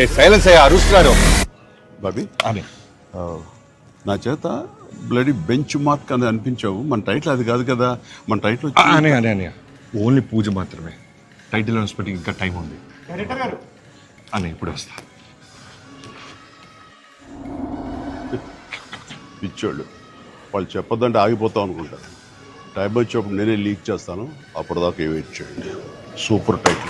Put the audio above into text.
Silence అయ్యా అరుస్తున్నారు. బాబీ అని నా చేత బ్లడీ బెంచ్ మార్క్ అని అనిపించావు. మన టైటిల్ అది కాదు కదా. మన టైటిల్ అని అని అని ఓన్లీ పూజ మాత్రమే. టైటిల్ అనౌన్స్మెంట్ ఇంకా టైం ఉంది అని ఇప్పుడు వస్తా. పిచ్చోళ్ళు వాళ్ళు చెప్పొద్దంటే ఆగిపోతాం అనుకుంటారు. టైం వచ్చేప్పుడు నేనే లీక్ చేస్తాను. అప్పటిదాకా వెయిట్ చేయండి. Super title.